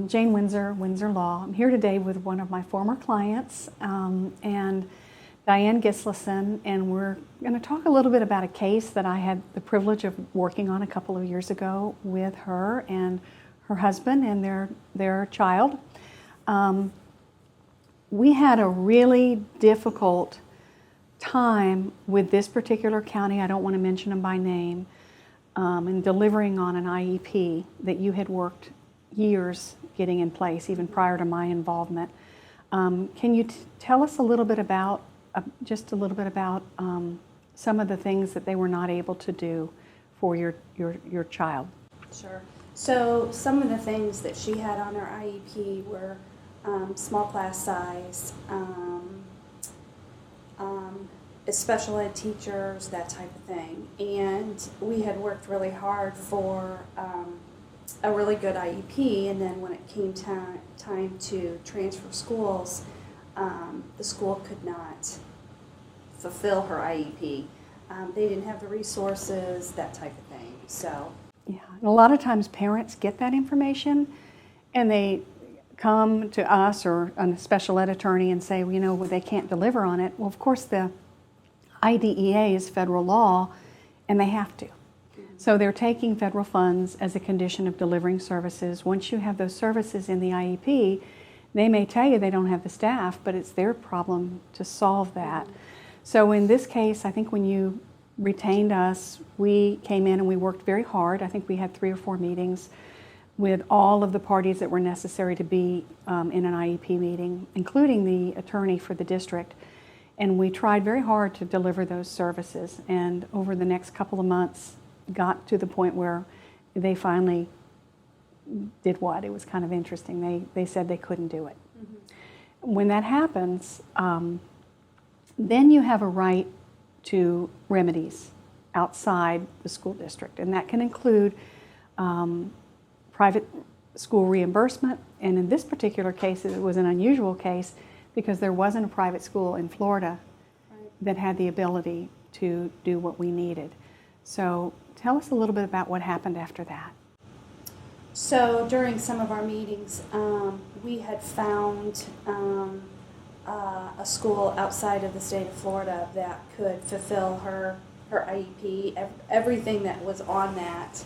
Jane Windsor, Windsor Law. I'm here today with one of my former clients, and Diane Gislason, and we're going to talk a little bit about a case that I had the privilege of working on a couple of years ago with her and her husband and their child. We had a really difficult time with this particular county, I don't want to mention them by name, in delivering on an IEP that you had worked years getting in place, even prior to my involvement. Can you tell us a little bit about, some of the things that they were not able to do for your child? Sure. So some of the things that she had on her IEP were small class size, special ed teachers, that type of thing. And we had worked really hard for a really good IEP, and then when it came time to transfer schools, the school could not fulfill her IEP. They didn't have the resources, that type of thing. So yeah, and a lot of times parents get that information and they come to us or a special ed attorney and say, well, they can't deliver on it. Well, of course, the IDEA is federal law, and they have to. So they're taking federal funds as a condition of delivering services. Once you have those services in the IEP, they may tell you they don't have the staff, but it's their problem to solve that. So in this case, I think when you retained us, we came in and we worked very hard. I think we had 3 or 4 meetings with all of the parties that were necessary to be in an IEP meeting, including the attorney for the district. And we tried very hard to deliver those services. And over the next couple of months, got to the point where they finally did what? It was kind of interesting. They said they couldn't do it. Mm-hmm. When that happens, then you have a right to remedies outside the school district. And that can include private school reimbursement. And in this particular case, it was an unusual case because there wasn't a private school in Florida that had the ability to do what we needed. So tell us a little bit about what happened after that. So during some of our meetings, we had found a school outside of the state of Florida that could fulfill her IEP, everything that was on that,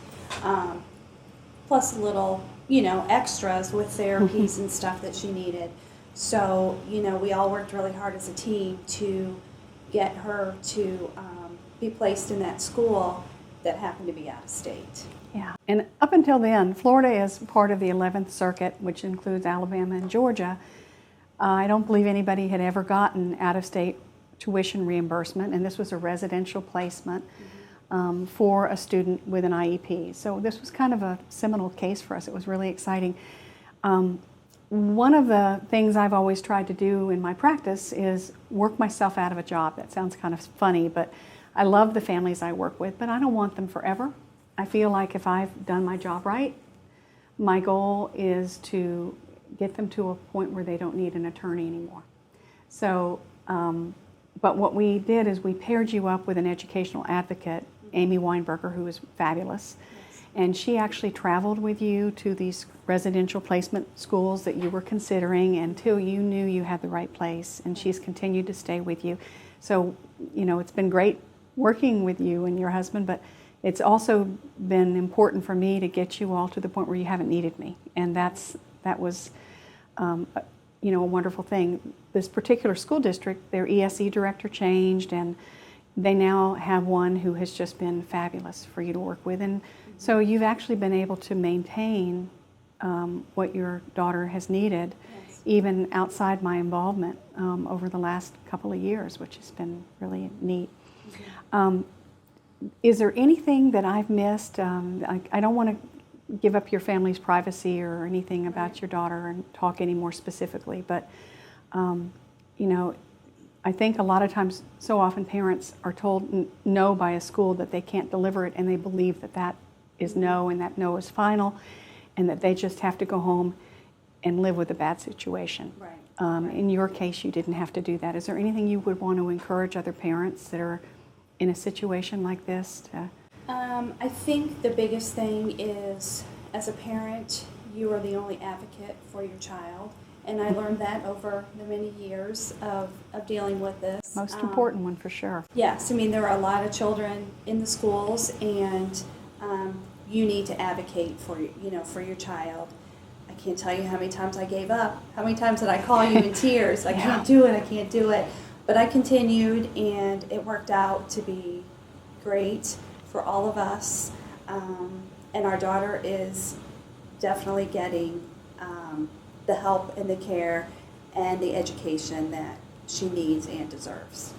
plus a little, extras with therapies and stuff that she needed. So, we all worked really hard as a team to get her to be placed in that school that happened to be out of state. Yeah, and up until then, Florida is part of the 11th Circuit, which includes Alabama and Georgia. I don't believe anybody had ever gotten out-of-state tuition reimbursement, and this was a residential placement for a student with an IEP. So this was kind of a seminal case for us. It was really exciting. One of the things I've always tried to do in my practice is work myself out of a job. That sounds kind of funny, but I love the families I work with, but I don't want them forever. I feel like if I've done my job right, my goal is to get them to a point where they don't need an attorney anymore. So, but what we did is we paired you up with an educational advocate, Amy Weinberger, who is fabulous. And she actually traveled with you to these residential placement schools that you were considering until you knew you had the right place, and she's continued to stay with you. So, it's been great working with you and your husband, but it's also been important for me to get you all to the point where you haven't needed me, and that was a wonderful thing. This particular school district, their ESE director changed, and they now have one who has just been fabulous for you to work with. And so you've actually been able to maintain what your daughter has needed, yes, even outside my involvement over the last couple of years, which has been really neat. Mm-hmm. Is there anything that I've missed? I don't want to give up your family's privacy or anything about your daughter and talk any more specifically, but I think a lot of times, so often parents are told no by a school that they can't deliver it, and they believe that is no, and that no is final, and that they just have to go home and live with a bad situation. Right. In your case, you didn't have to do that. Is there anything you would want to encourage other parents that are in a situation like this to? I think the biggest thing is, as a parent, you are the only advocate for your child. And I learned that over the many years of dealing with this. Most important one for sure. Yes, I mean, there are a lot of children in the schools, and you need to advocate for, for your child. I can't tell you how many times I gave up, how many times did I call you in tears, I can't do it, I can't do it. But I continued, and it worked out to be great for all of us. And our daughter is definitely getting the help and the care and the education that she needs and deserves.